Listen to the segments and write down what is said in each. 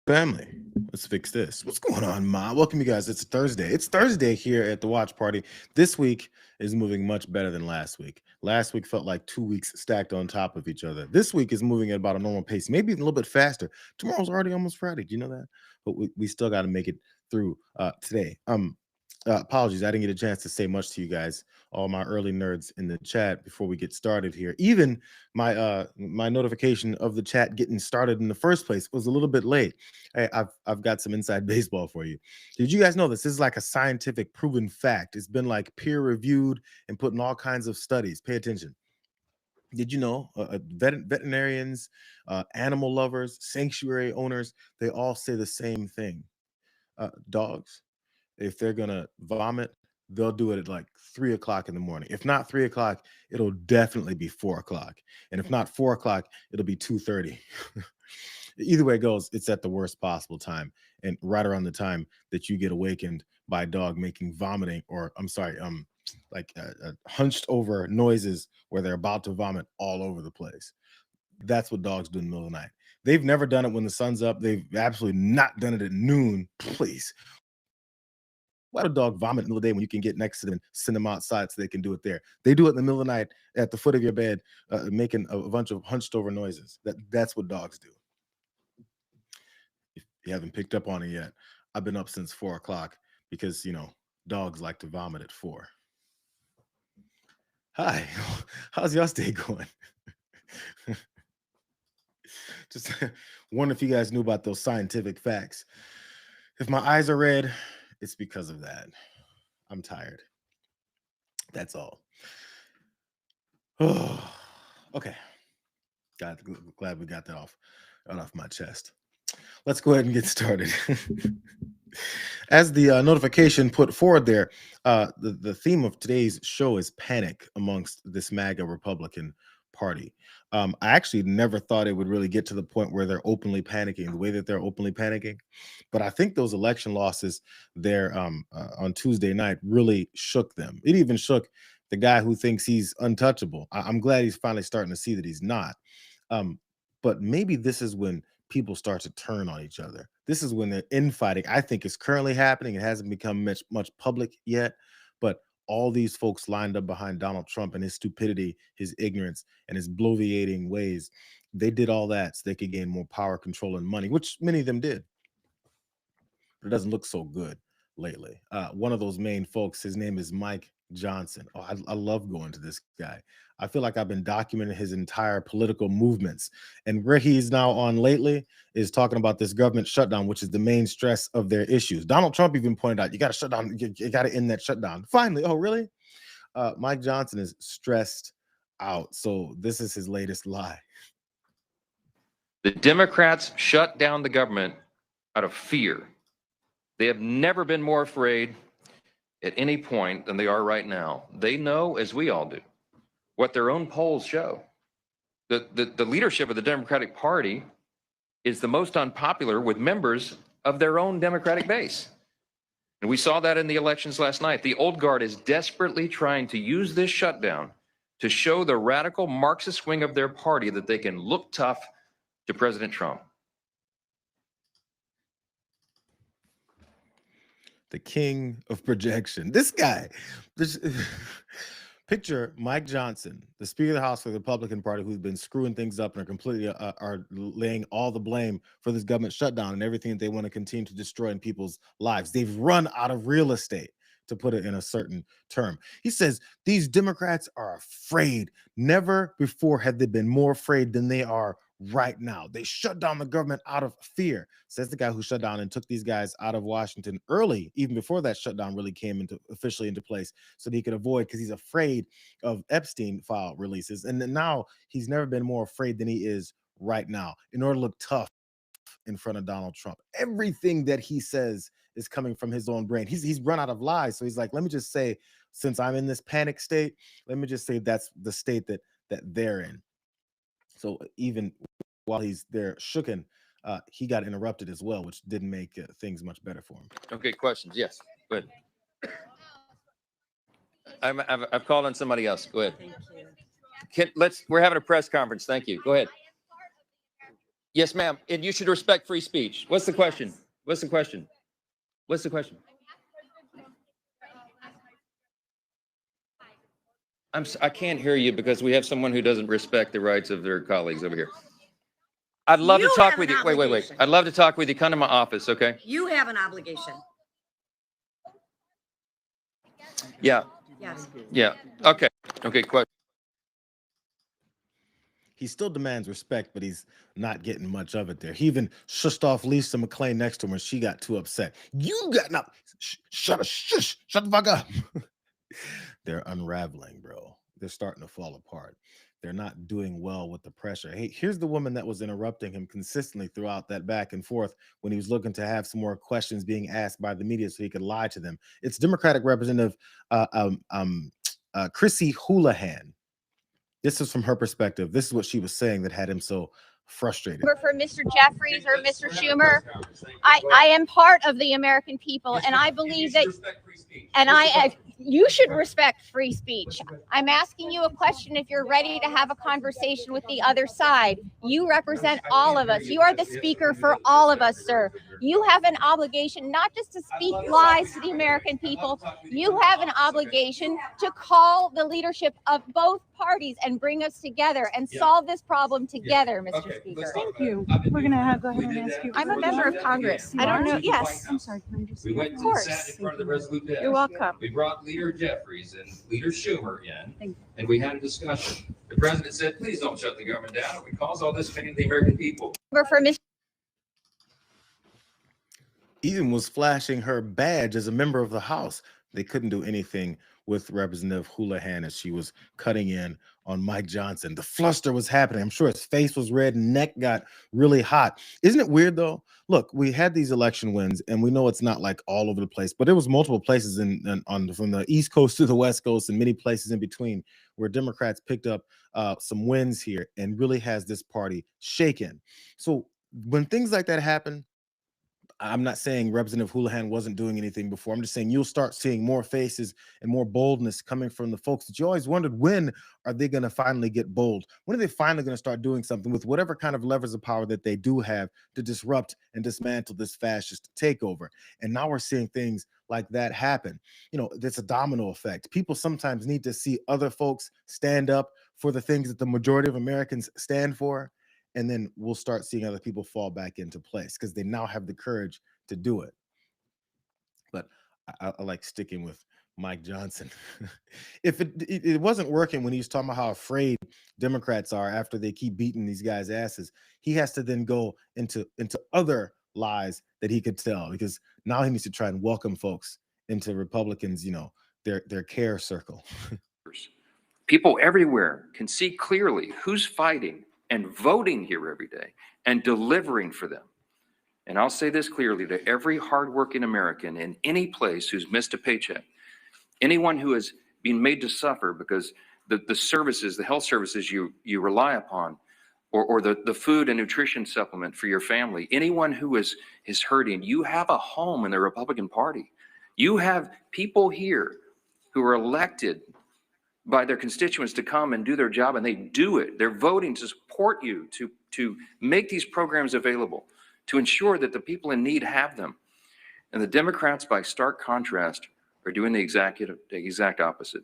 Family, let's fix this. What's going on, Ma? Welcome, you guys. It's Thursday. It's Thursday here at the watch party. This week is moving much better than last week. Last week felt like 2 weeks stacked on top of each other. This week is moving at about a normal pace, maybe even a little bit faster. Tomorrow's already almost Friday. Do you know that? But we still got to make it through today. Apologies, I didn't get a chance to say much to you guys, all my early nerds in the chat before we get started here. Even my notification of the chat getting started in the first place was a little bit late. Hey, I've got some inside baseball for you. Did you guys know this? This is like a scientific proven fact. It's been like peer reviewed and put in all kinds of studies. Pay attention. Did you know veterinarians, animal lovers, sanctuary owners, they all say the same thing. Dogs, if they're gonna vomit, they'll do it at like 3 o'clock in the morning. If not 3 o'clock, it'll definitely be 4 o'clock. And if not 4 o'clock, it'll be 2:30. Either way it goes, it's at the worst possible time and right around the time that you get awakened by a dog making vomiting, or I'm sorry, hunched over noises where they're about to vomit all over the place. That's what dogs do in the middle of the night. They've never done it when the sun's up. They've absolutely not done it at noon. Please, why do a dog vomit in the middle of the day when you can get next to them and send them outside so they can do it there? They do it in the middle of the night at the foot of your bed, making a bunch of hunched over noises. That's what dogs do. If you haven't picked up on it yet, I've been up since 4 o'clock because dogs like to vomit at 4. Hi, how's y'all day going? Just wonder if you guys knew about those scientific facts. If my eyes are red, it's because of that. I'm tired. That's all. Oh, okay. Glad we got that off my chest. Let's go ahead and get started. As the notification put forward there, the theme of today's show is panic amongst this MAGA Republican Party. I actually never thought it would really get to the point where they're openly panicking the way that they're openly panicking. But I think those election losses there on Tuesday night really shook them. It even shook the guy who thinks he's untouchable. I'm glad he's finally starting to see that he's not. Um, but maybe this is when people start to turn on each other. This is when the infighting, I think, is currently happening. It hasn't become much public yet, but all these folks lined up behind Donald Trump and his stupidity, his ignorance, and his bloviating ways, they did all that so they could gain more power, control, and money, which many of them did. But it doesn't look so good lately. One of those main folks, his name is Mike Johnson. Oh, I love going to this guy. I feel like I've been documenting his entire political movements. And where he's now on lately is talking about this government shutdown, which is the main stress of their issues. Donald Trump even pointed out, you got to shut down, you got to end that shutdown. Finally, oh, really? Mike Johnson is stressed out. So this is his latest lie. The Democrats shut down the government out of fear. They have never been more afraid at any point than they are right now. They know, as we all do, what their own polls show. The leadership of the Democratic Party is the most unpopular with members of their own Democratic base. And we saw that in the elections last night. The old guard is desperately trying to use this shutdown to show the radical Marxist wing of their party that they can look tough to President Trump. The king of projection. This guy. Picture Mike Johnson, the Speaker of the House for the Republican Party, who's been screwing things up and are completely are laying all the blame for this government shutdown and everything that they want to continue to destroy in people's lives. They've run out of real estate, to put it in a certain term. He says these Democrats are afraid. Never before have they been more afraid than they are right now. They shut down the government out of fear, says the guy who shut down and took these guys out of Washington early, even before that shutdown really came into officially into place, so that he could avoid, because he's afraid of Epstein file releases. And then now he's never been more afraid than he is right now, in order to look tough in front of Donald Trump. Everything that he says is coming from his own brain. He's run out of lies. So he's like, let me just say, since I'm in this panic state, let me just say that's the state that they're in. So even while he's there shooken, he got interrupted as well, which didn't make things much better for him. Okay, questions? Yes, go ahead. I've called on somebody else. Go ahead. We're having a press conference. Thank you. Go ahead. Yes, ma'am. And you should respect free speech. What's the question? What's the question? What's the question? I can't hear you because we have someone who doesn't respect the rights of their colleagues over here. I'd love to You talk have with an you. Wait. obligation. I'd love to talk with you. Come to my office, okay? You have an obligation. Yeah. Yes. Yeah. Okay. Okay. Question. He still demands respect, but he's not getting much of it there. He even shushed off Lisa McClain next to him, and she got too upset. You got no, shut the fuck up. They're unraveling, bro. They're starting to fall apart. They're not doing well with the pressure. Hey, here's the woman that was interrupting him consistently throughout that back and forth when he was looking to have some more questions being asked by the media so he could lie to them. It's Democratic Representative Chrissy Houlihan. This is from her perspective. This is what she was saying that had him so frustrated. For Mr. Jeffries or Mr. Schumer, I am part of the American people, and I believe that, and you should respect free speech. I'm asking you a question. If you're ready to have a conversation with the other side, you represent all of us. You are the speaker for all of us, sir. You have an obligation not just to speak lies to the American people. You have an obligation to call the leadership of both parties and bring us together and solve this problem together, Mr. Speaker. Thank you. We're going to go ahead and ask you. I'm a member of Congress. I don't know. Yes. I'm sorry. Can I just? We went and sat in front of the Resolute desk. You're welcome. We brought Leader Jeffries and Leader Schumer in, and we had a discussion. The president said, please don't shut the government down. It would cause all this pain to the American people. For Mr. Even was flashing her badge as a member of the House. They couldn't do anything with Representative Houlihan as she was cutting in on Mike Johnson. The fluster was happening. I'm sure his face was red and neck got really hot. Isn't it weird though? Look, we had these election wins and we know it's not like all over the place, but there was multiple places from the East Coast to the West Coast and many places in between where Democrats picked up some wins here and really has this party shaken. So when things like that happen, I'm not saying Representative Houlihan wasn't doing anything before. I'm just saying you'll start seeing more faces and more boldness coming from the folks that you always wondered, when are they going to finally get bold? When are they finally going to start doing something with whatever kind of levers of power that they do have to disrupt and dismantle this fascist takeover? And now we're seeing things like that happen. You know, it's a domino effect. People sometimes need to see other folks stand up for the things that the majority of Americans stand for. And then we'll start seeing other people fall back into place because they now have the courage to do it. But I like sticking with Mike Johnson. If it wasn't working when he was talking about how afraid Democrats are after they keep beating these guys' asses, he has to then go into other lies that he could tell, because now he needs to try and welcome folks into Republicans, you know, their care circle. People everywhere can see clearly who's fighting and voting here every day and delivering for them. And I'll say this clearly to every hardworking American in any place who's missed a paycheck, anyone who has been made to suffer because the services, the health services you rely upon, or the food and nutrition supplement for your family, anyone who is hurting, you have a home in the Republican Party. You have people here who are elected by their constituents to come and do their job, and they do it. They're voting to support you, to make these programs available, to ensure that the people in need have them. And the Democrats, by stark contrast, are doing the exact opposite.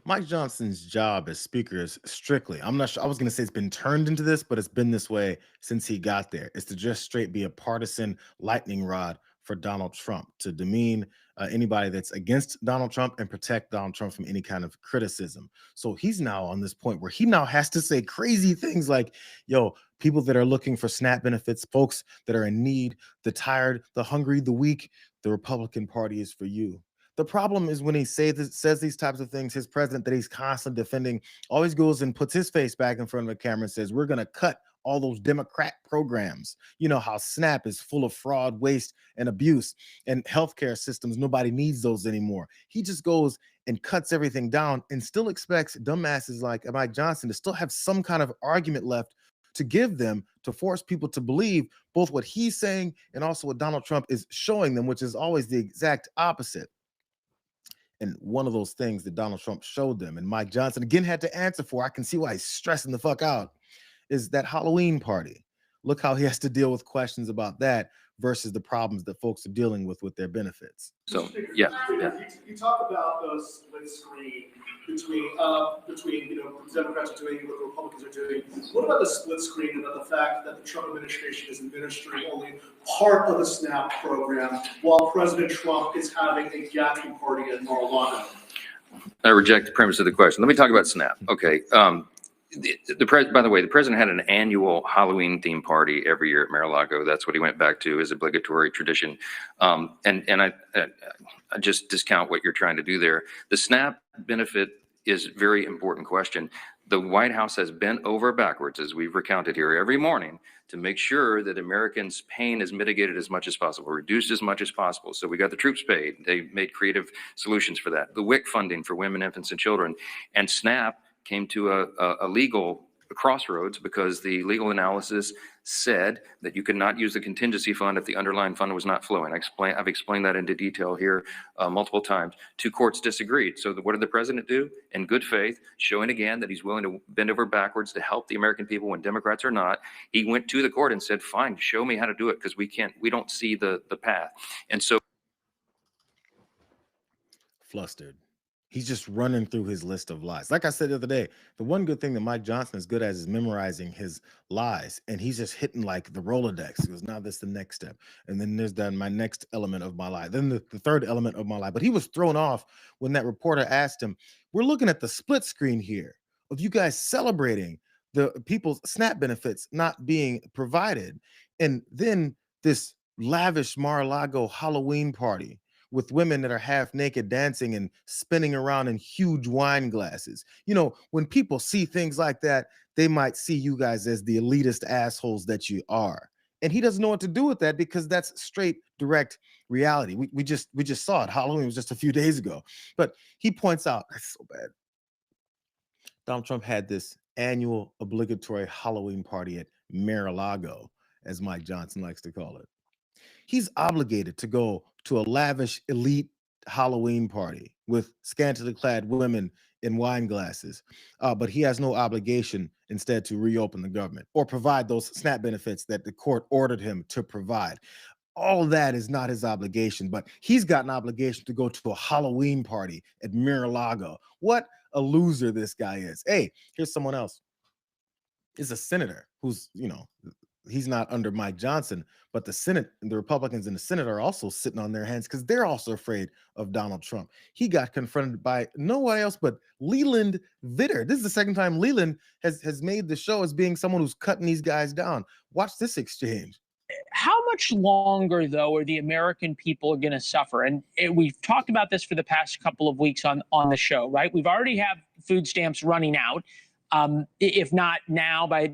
Mike Johnson's job as speaker is strictly, I'm not sure, I was going to say it's been turned into this, but it's been this way since he got there. It's to just straight be a partisan lightning rod for Donald Trump, to demean anybody that's against Donald Trump and protect Donald Trump from any kind of criticism. So he's now on this point where he now has to say crazy things like, yo, people that are looking for SNAP benefits, folks that are in need, the tired, the hungry, the weak, the Republican Party is for you. The problem is when he says these types of things, his president that he's constantly defending always goes and puts his face back in front of the camera and says, we're going to cut all those Democrat programs. You know how SNAP is full of fraud, waste, and abuse, and healthcare systems, nobody needs those anymore. He just goes and cuts everything down and still expects dumbasses like Mike Johnson to still have some kind of argument left to give them, to force people to believe both what he's saying and also what Donald Trump is showing them, which is always the exact opposite. And one of those things that Donald Trump showed them and Mike Johnson again had to answer for, I can see why he's stressing the fuck out, is that Halloween party. Look how he has to deal with questions about that versus the problems that folks are dealing with their benefits. So, yeah. You talk about the split screen between Democrats are doing what the Republicans are doing. What about the split screen about the fact that the Trump administration is administering only part of the SNAP program while President Trump is having a gathering party at Mar-a-Lago? I reject the premise of the question. Let me talk about SNAP. Okay. By the way, the president had an annual Halloween theme party every year at Mar-a-Lago. That's what he went back to as obligatory tradition. And I just discount what you're trying to do there. The SNAP benefit is a very important question. The White House has bent over backwards, as we've recounted here every morning, to make sure that Americans' pain is mitigated as much as possible, reduced as much as possible. So we got the troops paid. They made creative solutions for that. The WIC funding for women, infants, and children. And SNAP came to a legal crossroads because the legal analysis said that you could not use the contingency fund if the underlying fund was not flowing. I've explained that into detail here multiple times. Two courts disagreed. So what did the president do? In good faith, showing again that he's willing to bend over backwards to help the American people when Democrats are not, he went to the court and said, fine, show me how to do it because we don't see the path. And so Flustered. He's just running through his list of lies. Like I said the other day, the one good thing that Mike Johnson is good at is memorizing his lies. And he's just hitting like the Rolodex. He goes, now that's the next step. And then there's my next element of my lie. Then the third element of my lie. But he was thrown off when that reporter asked him, we're looking at the split screen here of you guys celebrating the people's SNAP benefits not being provided. And then this lavish Mar-a-Lago Halloween party with women that are half naked dancing and spinning around in huge wine glasses. You know, when people see things like that, they might see you guys as the elitist assholes that you are. And he doesn't know what to do with that because that's straight, direct reality. We just saw it. Halloween was just a few days ago. But he points out, that's so bad. Donald Trump had this annual obligatory Halloween party at Mar-a-Lago, as Mike Johnson likes to call it. He's obligated to go to a lavish elite Halloween party with scantily clad women in wine glasses, but he has no obligation instead to reopen the government or provide those SNAP benefits that the court ordered him to provide. All of that is not his obligation, but he's got an obligation to go to a Halloween party at Mar-a-Lago. What a loser this guy is. Hey, here's someone else. Is a senator who's, he's not under Mike Johnson, but the Senate and the Republicans in the Senate are also sitting on their hands because they're also afraid of Donald Trump. He got confronted by no one else but Leland Vitter. This is the second time Leland has made the show as being someone who's cutting these guys down. Watch this exchange. How much longer, though, are the American people going to suffer? And we've talked about this for the past couple of weeks on the show, right? We've already have food stamps running out. If not now, by